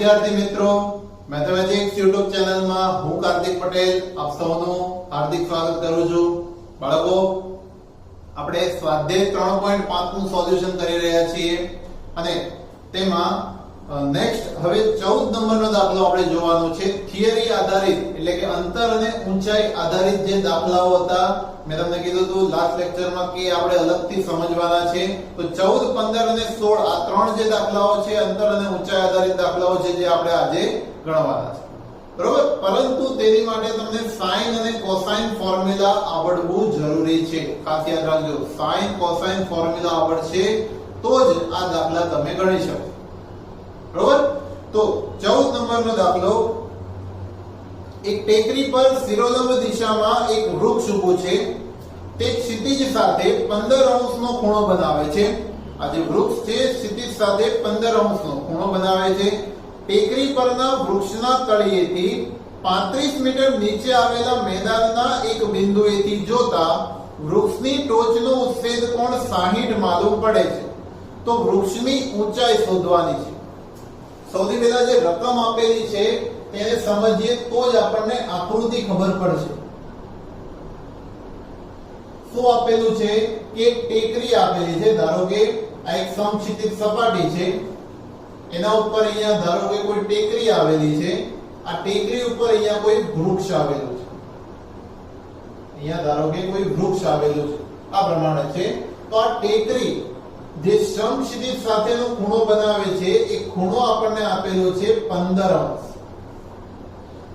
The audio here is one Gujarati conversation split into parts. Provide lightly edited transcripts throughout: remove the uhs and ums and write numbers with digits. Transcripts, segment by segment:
વિદ્યાર્થી મિત્રો, મેથેમેટિક્સ YouTube ચેનલમાં હું કાર્તિક પટેલ આપ સૌનું હાર્દિક સ્વાગત કરું છું. બાળકો, આપણે સ્વાધ્યાય 3.5 નું સોલ્યુશન કરી રહ્યા છીએ અને તેમાં નેક્સ્ટ હવે 14 નંબરનો દાખલો આપણે જોવાનો છે. થિયરી આધારિત એટલે કે અંતર અને ઊંચાઈ આધારિત જે દાખલાઓ હતા, મેં તમને કીધું હતું લાસ્ટ લેક્ચરમાં કે આપણે અલગથી સમજવાના છે. તો 14, 15 અને 16 આ ત્રણ જે દાખલાઓ છે અંતર અને ઊંચાઈ આધારિત દાખલાઓ છે જે આપણે આજે ગણવાના છે. બરોબર? પરંતુ તેની માટે તમને સાઇન અને કોસાઇન ફોર્મ્યુલા આવડવું જરૂરી છે. ખાસ યાદ રાખજો, સાઇન કોસાઇન ફોર્મ્યુલા આવડશે તો જ આ દાખલા તમે ગણી શકો. બરોબર? તો 14 નંબરનો દાખલો, એક ટેકરી પર શિરોલંબ દિશામાં એક વૃક્ષ ઊભું છે. તે ક્ષિતિજ સાથે 15 નો ખૂણો બનાવે છે. આ જે વૃક્ષ છે ક્ષિતિજ સાથે 15 નો ખૂણો બનાવે છે. ટેકરી પરના વૃક્ષના તળિયેથી 35 મીટર નીચે આવેલા મેદાનના એક બિંદુએથી જોતા વૃક્ષની ટોચનો ઉચ્છેદ કોણ 60 માલુમ પડે છે. તો વૃક્ષની ઊંચાઈ શોધવાની છે. સૌથી પહેલા જે રકમ આપેલી છે તેને સમજીએ તો જ આપણને આકૃતિ ખબર પડશે. શું આપેલું છે કે ટેકરી આપેલી છે. ધારો કે આ એક સમક્ષિતિજ સપાટી છે, એના ઉપર અહીંયા ધારો કે કોઈ ટેકરી આવેલી છે. આ ટેકરી ઉપર અહીંયા કોઈ વૃક્ષ આવેલું છે. અહીંયા ધારો કે કોઈ વૃક્ષ આવેલું છે, આ પ્રમાણે છે. તો આ ટેકરી જે સમક્ષિતિજ સાથેનો ખૂણો બનાવે છે એ ખૂણો આપણને આપેલો છે 15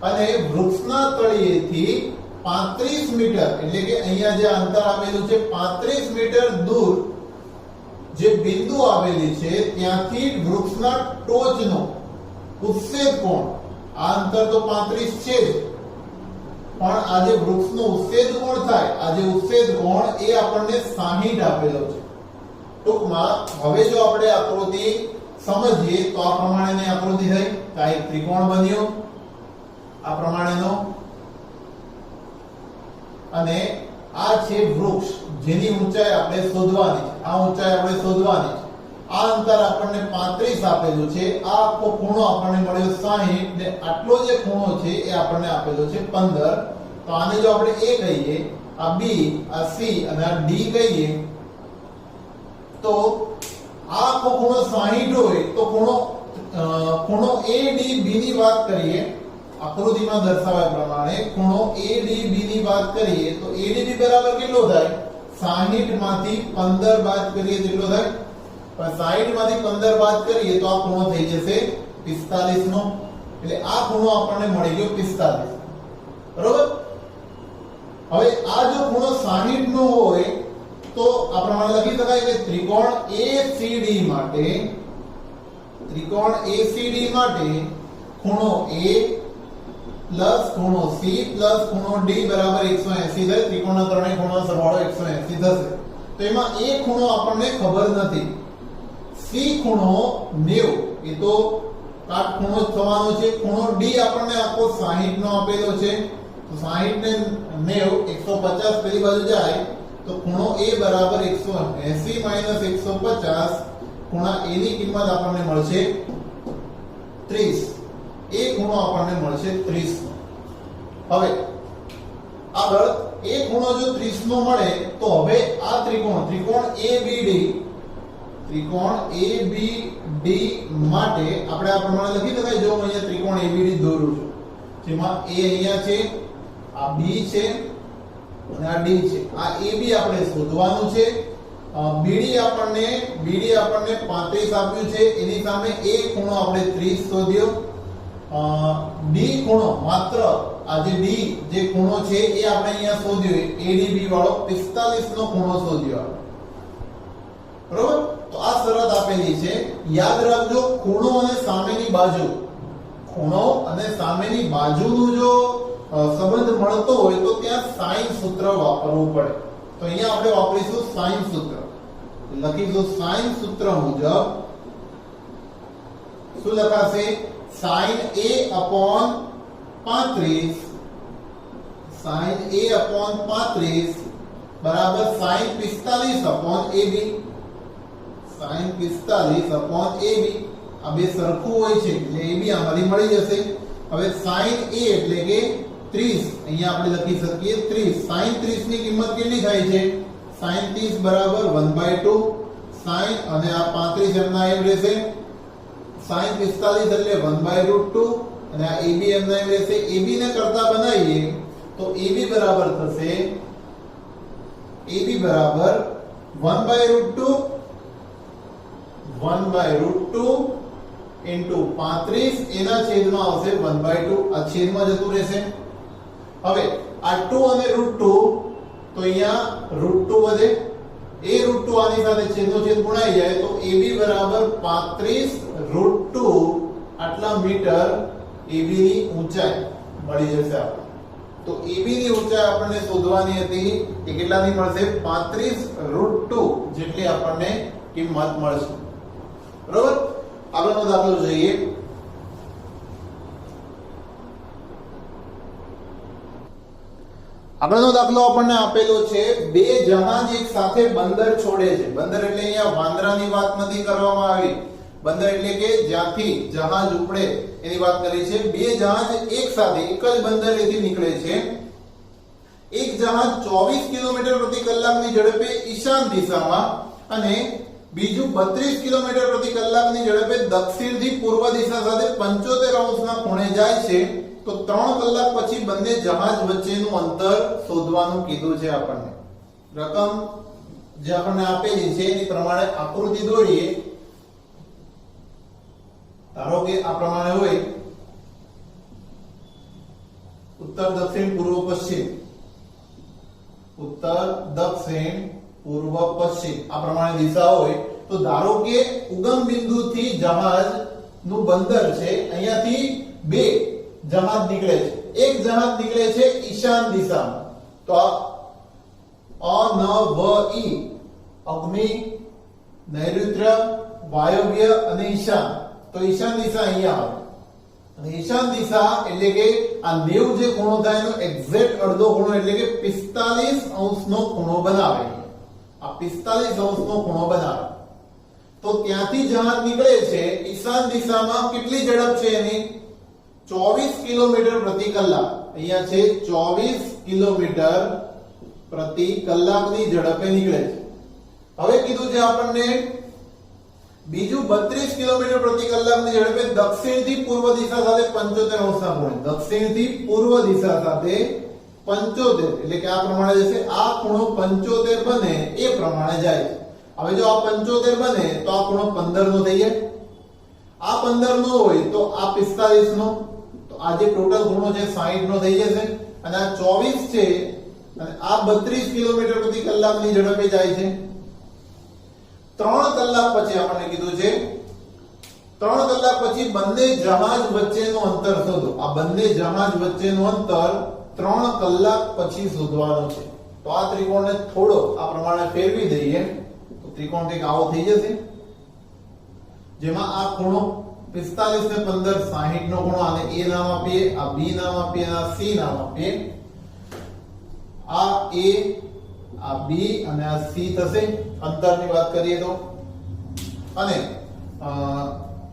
અને વૃક્ષના તળિયેથી 35 મીટર એટલે કે અહીંયા જે અંતર આવેલું છે 35 મીટર દૂર જે બિંદુ આવેલી છે ત્યાંથી વૃક્ષના ટોચનો ઉચ્છેદ કોણ, આ અંતર તો 35 છે પણ આ જે વૃક્ષનો ઉચ્છેદ કોણ થાય, આ જે ઉચ્છેદ કોણ એ આપણને 60 આપેલો છે. ટૂંકમાં હવે જો આપણે આકૃતિ સમજીએ તો આ પ્રમાણેની આકૃતિ થઈ. આ એક ત્રિકોણ બન્યો આ પ્રમાણેનો અને આ છે વૃક્ષ જેની ઊંચાઈ આપણે શોધવાની છે. આ ઊંચાઈ આપણે શોધવાની છે. આ અંતર આપણને 35 આપેલું છે. આ આખો ખૂણો આપણને મળ્યો 60 ને આટલો જે ખૂણો છે એ આપણને આપેલો છે 15. તો આને જો આપણે a કહીએ, આ b, આ c અને આ d કહીએ તો આ આખો ખૂણો 60 હોય તો ખૂણો ADB ની વાત કરીએ, આકૃતિમાં દર્શાવ્યા પ્રમાણે ખૂણો ADB ની વાત કરીએ તો ADB બરાબર કેટલો થાય? 60 માંથી 15 બાદ કરીએ તો કેટલો થાય? પણ 60 માંથી 15 બાદ કરીએ તો આ ખૂણો થઈ જશે 45 નો. એટલે આ ખૂણો આપણને મળી ગયો 45. બરોબર? હવે આ જો ખૂણો 60 નો હોય તો આ પ્રમાણે લખી શકાય કે ત્રિકોણ ACD માટે ખૂણો A પ્લસ ખૂણો C પ્લસ ખૂણો D બરાબર 180 થાય. ત્રિકોણના ત્રણેય ખૂણાનો સરવાળો 180 થશે. તો એમાં A ખૂણો આપણને ખબર નથી. C ખૂણો 90 એ તો કાટખૂણો જ થવાનો છે. ખૂણો D આપણને આખો 60 નો આપેલો છે. તો 60 ને 90 150 પેલી બાજુ જાય તો ખૂણો A બરાબર 180 માઈનસ 150. ખૂણા A ની કિંમત આપણને મળશે 30. A ખૂણો આપણને મળશે 30. હવે આગળ A ખૂણો જો 30 નો મળે તો હવે આ ત્રિકોણ ABD માટે આપણે આ પ્રમાણે લખી શકાય. જો હું અહીંયા ત્રિકોણ ABD દોરું છું જેમાં A અહીંયા છે, આ B છે અને આ D છે. આ AB આપણે શોધવાનું છે. BD આપણને 35 આપ્યું છે, એની સામે A ખૂણો આપણે 30 શોધ્યો. D ખૂણો માત્ર આ જે D જે ખૂણો છે એ આપણે અહીંયા શોધ્યો, ADB વાળો 45 નો ખૂણો શોધ્યો. બરોબર? તો આ શરત આપેલી છે. યાદ રાખજો, ખૂણો અને સામેની બાજુનું જો સંબંધ મળતો હોય તો ત્યાં સાઇન સૂત્ર વાપરવું પડે. તો અહીંયા આપણે વાપરીશું સાઇન સૂત્ર. લખીશું સાઇન સૂત્ર મુજબ શું લખાશે? sin A upon 35 બરાબર sin 45 upon AB. sin 45 upon AB આ બે સરખું હોય છે એટલે AB આમાંથી મળી જશે. હવે sin A એટલે કે 30 અહીંયા આપણે લખી શકીએ 30. sin 30 ની કિંમત કેટલી થાય છે? sin 30 બરાબર 1/2 sin અને આ 35 એમના એમ રહેશે. sin 45 એટલે 1/√2 અને આ AB એમના એમ રહેશે. AB ને કરતા બનાવીએ તો AB બરાબર થશે AB બરાબર 1/√2 into 35 એના છેદમાં આવશે 1/2. આ છેદમાં જતું રહેશે. હવે આ 2 અને √2 તો અહીંયા √2 વધે. એ √2 આની સાથે છેદનો છેદ ગુણાઈ જાય તો AB બરાબર 35 √2 આટલા મીટર AB ની ઊંચાઈ મળી જશે આપણે. તો AB ની ઊંચાઈ આપણને શોધવાની હતી એ કેટલાની મળશે? 35 √2 જેટલી આપણને કિંમત મળશે. બરોબર? આગળનો દાખલો જોઈએ. આગળનો દાખલો આપણને આપેલો છે બે જહાજ એક સાથે બંદર છોડે છે. બંદર એટલે અહીંયા વાંદરાની વાત નથી કરવામાં આવી. બંદર એટલે કે જ્યાંથી જહાજ ઉપડે એની વાત કરી છે. બે જહાજ એક સાથે એક જ બંદરેથી નીકળે છે. એક જહાજ 24 કિલોમીટર પ્રતિ કલાકની ઝડપે ઈશાન દિશામાં અને બીજું 32 કિલોમીટર પ્રતિ કલાકની ઝડપે દક્ષિણથી પૂર્વ દિશા સાથે 75 અંશના ખૂણે જાય છે. તો 3 કલાક પછી બંને જહાજ વચ્ચેનું અંતર શોધવાનું કીધું છે આપણને. રકમ જે આપણને આપેલી છે એની પ્રમાણે આકૃતિ દોરીએ. ધારો કે આ પ્રમાણે હોય ઉત્તર દક્ષિણ પૂર્વ પશ્ચિમ, ઉત્તર દક્ષિણ પૂર્વ પશ્ચિમ આ પ્રમાણે દિશા હોય તો ધારો કે ઉગમ બિંદુથી જહાજ નું બંદર છે. અહીંયાથી બે જહાજ નીકળે છે. એક જહાજ નીકળે છે ઈશાન દિશામાં. તો અનવઈ અગ્નિ, નૈઋત્ય, વાયવ્ય અને ઈશાન. તો ઈશાન દિશા અહીંયા આવે અને ઈશાન દિશા એટલે કે આ 90 જે ખૂણો થાય એનો એક્ઝેક્ટ અડધો ખૂણો એટલે કે 45 અંશનો ખૂણો બનાવે. આ 45 અંશનો ખૂણો બનાવે. તો ત્યાંથી જહાજ નીકળે છે ઈશાન દિશામાં. કેટલી ઝડપ છે એની? 24 કિલોમીટર પ્રતિ કલાક. અહીંયા છે 24 કિલોમીટર પ્રતિ કલાકની ઝડપે નીકળે છે. હવે કીધું છે આપણને બીજું 32 કિલોમીટર પ્રતિ કલાકની ઝડપે દક્ષિણથી પૂર્વ દિશા સાથે 75 અંશના ખૂણે. દક્ષિણથી પૂર્વ દિશા સાથે 75 એટલે કે આ પ્રમાણે જશે. આ ખૂણો 75 બને એ પ્રમાણે જાય છે. હવે જો આ 75 બને તો આ ખૂણો 15 નો થઈ જાય. આ 15 નો હોય તો આ 45 નો. તો આ જે ટોટલ ખૂણો છે 60 નો થઈ જશે. અને આ 24 છે અને આ 32 કિલોમીટર પ્રતિ કલાકની ઝડપે જાય છે. 3 કલાક પછી આપણને કીધું છે 3 કલાક પછી બંને જહાજ વચ્ચેનું અંતર શોધો. આ બંને જહાજ વચ્ચેનું અંતર 3 કલાક પછી શોધવાનું છે. તો આ ત્રિકોણને થોડો આ પ્રમાણે ફેરવી દઈએ તો ત્રિકોણ કંઈક આવો થઈ જશે. જેમાં આ ખૂણો 45 ને 15 60 નો ખૂણો. આને A નામ આપીએ, આ B નામ આપીએ, આ C નામ આપીએ. આ A, આ B અને આ C થશે અંતરની વાત કરીએ તો. અને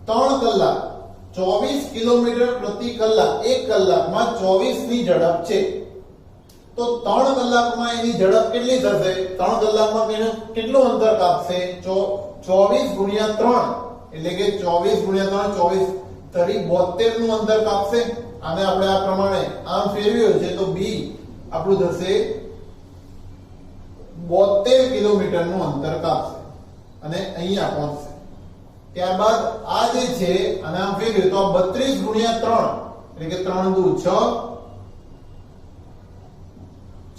3 કલાક 24 કિલોમીટર પ્રતિ કલાક. 1 કલાકમાં 24 ની ઝડપ છે. તો 3 કલાકમાં એની ઝડપ કેટલી થશે? 3 કલાકમાં કેટલું અંતર કાપશે? 24 ગુણ્યા 3 એટલે કે 24 ગુણ્યા 3 24 72 નું અંતર કાપશે. આને આપણે આ પ્રમાણે આમ ફેરવ્યો છે તો B આપણું થશે 72 કિલોમીટર નું અંતર કાપશે અને અહીંયા પહોંચશે. ત્યારબાદ આ જે છે અને આમ ફેરવ્યો તો 32 ગુણ્યા 3 એટલે કે 3 દુ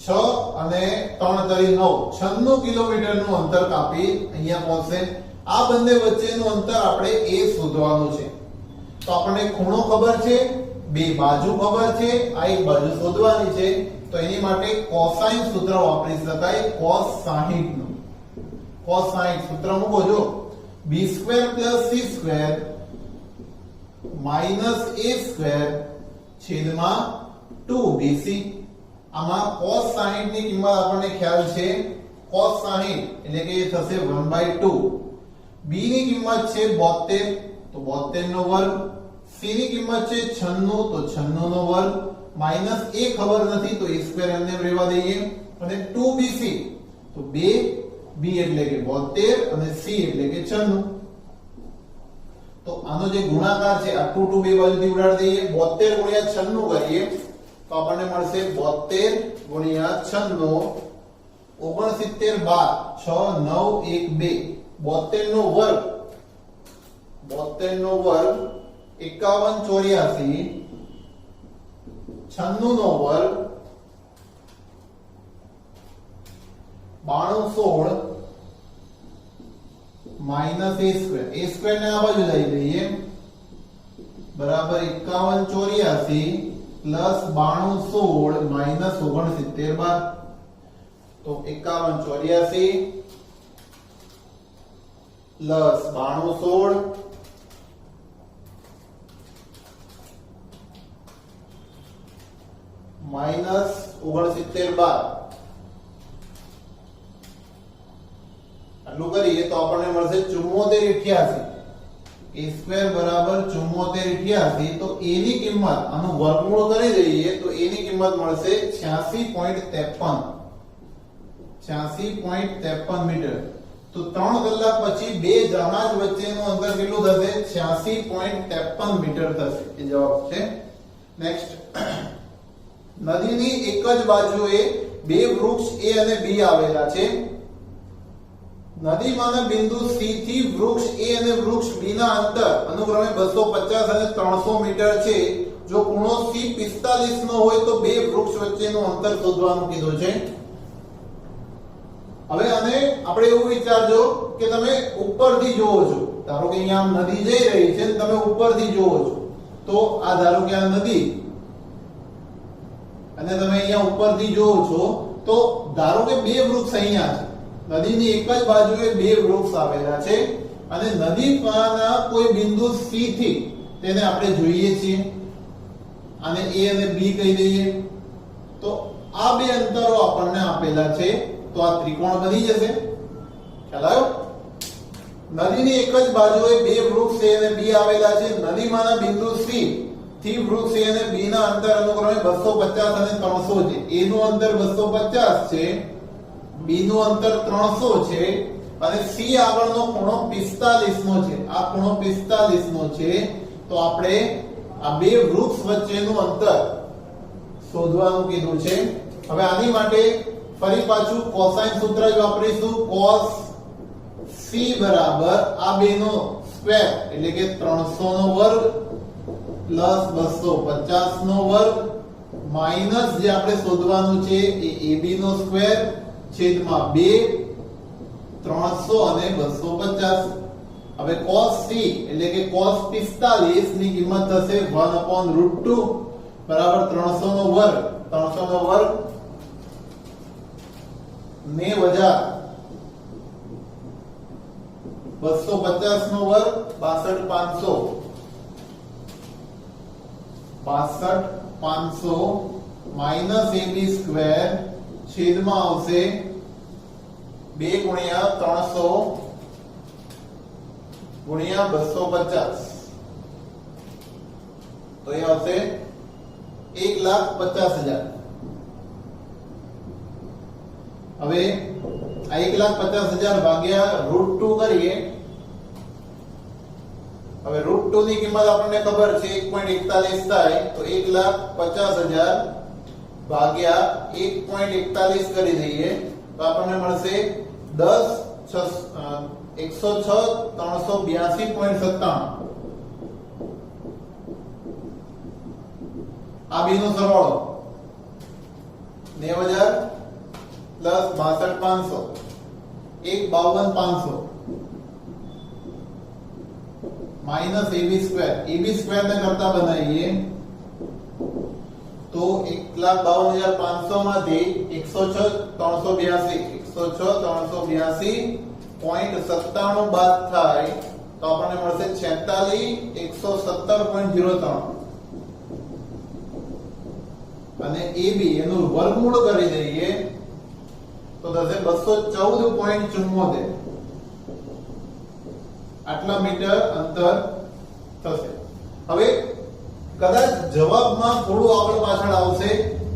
6 અને 3 તરી 9 96 કિલોમીટર નું અંતર કાપી અહીંયા પહોંચશે. આ બંને વચ્ચેનું અંતર આપણે A શોધવાનું છે. તો આપણને ખૂણો ખબર છે, બે બાજુ ખબર છે, આ એક બાજુ શોધવાની છે. તો એની માટે કોસાઇન સૂત્ર વાપરી શકાય. cos 60 નું cos 60 સૂત્ર મૂકો જો b² + c² - a² છેદમાં 2bc. આમાં cos 60 ની કિંમત આપણને ખ્યાલ છે. cos 60 એટલે કે એ થશે 1/2. b ની કિંમત છે 72 તો 72 નો વર્ગ, c ની કિંમત છે 96 તો 96 નો વર્ગ માઈનસ a ખબર નથી તો a સ્ક્વેર એમને રહેવા દઈએ અને 2bc તો 2b એટલે કે 72 અને c એટલે કે 96. તો આનો જે ગુણાકાર છે આ 2 બે બાજુથી ઉડાડી દઈએ 72 ગુણ્યા 96 કરીએ તો આપણને મળશે 72 ગુણ્યા 96 69 બાર 6 9 1 2 72 નો વર્ગ 72 નો વર્ગ 51 84 96 નો વર્ગ 92 16 માઈનસ a સ્ક્વેર ને આ બાજુ લઈ લઈએ બરાબર 51 84 પ્લસ 92 16 માઈનસ 69 12 તો 51 84 પ્લસ 92 16 માઈનસ 69 12 આટલું કરીએ તો આપણને મળશે 74 88 a સ્ક્વેર બરાબર 74 88 તો a ની કિંમત આનું વર્ગમૂળ કરી દઈએ તો a ની કિંમત મળશે 86.53 86.53 મીટર. તો 3 કલાક પછી બે જહાજ વચ્ચેનું અંતર કેટલું થશે 86.53 મીટર થશે. એ જવાબ છે. નેક્સ્ટ, નદીની એક જ બાજુએ બે વૃક્ષ a અને b આવેલા છે. નદીમાંના બિંદુ C થી વૃક્ષ A અને વૃક્ષ B ના અંતર અનુક્રમે 250 અને 300 મીટર છે. જો ખૂણો C 45 નો હોય તો બે વૃક્ષ વચ્ચેનું અંતર શોધવાનું કીધું છે. હવે આને આપણે એવું વિચારજો કે તમે ઉપરથી જોવો છો. ધારો કે અહીંયા નદી જઈ રહી છે અને તમે ઉપરથી જોવો છો. તો આ ધારો કે આ નદી અને તમે અહીંયા ઉપરથી જોવો છો તો ધારો કે બે વૃક્ષ અહીંયા છે. નદીની એક જ બાજુએ બે વૃક્ષ આવેલા છે અને નદી પરના કોઈ બિંદુ C થી તેને આપણે જોઈએ છીએ. આને A અને B કહી દઈએ. તો આ બે અંતરો આપણને આપેલા છે તો આ ત્રિકોણ બની જશે. ખ્યાલ આવ્યો? નદીની એક જ બાજુએ બે વૃક્ષ A અને B આવેલા છે. નદીમાંના બિંદુ C થી વૃક્ષ A અને B ના અંતર અનુક્રમે 250 અને 300 છે. A નું અંતર 250 છે, B નું અંતર 300 છે અને C આગળનો ખૂણો 45 નો છે. આ ખૂણો 45 નો છે. તો આપણે આ બે વૃક્ષ વચ્ચેનું અંતર શોધવાનું કીધું છે. હવે આની માટે ફરી પાછું કોસાઇન સૂત્ર જ વાપરીશું. cos C બરાબર આ બેનો સ્ક્વેર એટલે કે 300 નો વર્ગ પ્લસ 250 નો વર્ગ માઈનસ જે આપણે શોધવાનું છે એ AB નો સ્ક્વેર છેદમાં 2 300 અને 250. હવે cos C એટલે કે cos 45 ની કિંમત થશે 1/√2 બરાબર 300 નો વર્ગ 300 નો વર્ગ 90,000 250 નો વર્ગ 62500 માઈનસ AB સ્ક્વેર છેદમાં આવશે 2 ગુણ્યા 300 ગુણ્યા 250 તો એ આવશે 1,50,000. હવે આ 1,50,000 ભાગ્યા √2 કરીએ. હવે √2 ની કિંમત આપણને ખબર છે 1.41 થાય તો 1,50,000 ભાગ્યા 1.41 કરી દઈએ તો આપણને મળશે 106,382.97. આ બેનો સરવાળો 90,000 plus 62,500 1,52,500 minus AB square. AB square ને કરતા બનાવીએ તો 1,52,500 માંથી 106,382.97 બાદ થાય તો આપણને મળશે 46,117.03 અને AB એનું વર્ગમૂળ કરી દઈએ તો થશે 214.74. આટલા મીટર અંતર થશે. હવે કદાચ જવાબમાં થોડું આગળ પાછળ આવશે,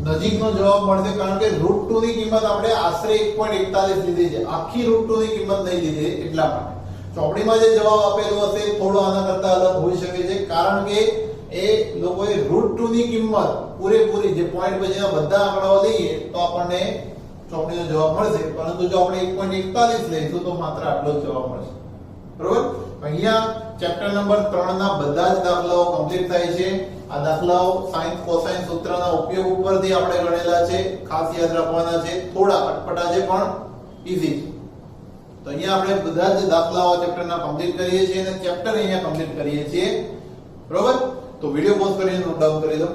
નજીકનો જવાબ મળશે, કારણ કે √2 ની કિંમત આપણે આશરે 1.41 લીધી છે, આખી √2 ની કિંમત નહીં લીધી એટલા માટે. ચોપડીમાં જે જવાબ આપેલો હશે થોડો આના કરતા અલગ હોઈ શકે છે, કારણ કે એ લોકોએ √2 ની કિંમત પૂરેપૂરી જે પોઈન્ટ પછીના બધા આંકડાઓ લઈએ તો આપણને ચોપડીનો જવાબ મળશે, પરંતુ જો આપણે 1.41 લઈશું તો માત્ર આટલો જ જવાબ મળશે. બરોબર? અહીંયા ચેપ્ટર નંબર 3 ના બધા જ દાખલાઓ કમ્પ્લીટ થાય છે. આ દાખલાઓ સાઇન કોસાઇન સૂત્રના ઉપયોગ ઉપરથી આપણે ગણેલા છે, ખાસ યાદ રાખવાના છે, થોડા અટપટા છે પણ ઈઝી છે. તો અહીંયા આપણે બધા જ દાખલાઓ ચેપ્ટરના કમ્પ્લીટ કરીએ છીએ અને ચેપ્ટર અહીંયા કમ્પ્લીટ કરીએ છીએ. બરોબર? તો વિડિયો પોઝ કરીને નોટ ડાઉન કરી દો.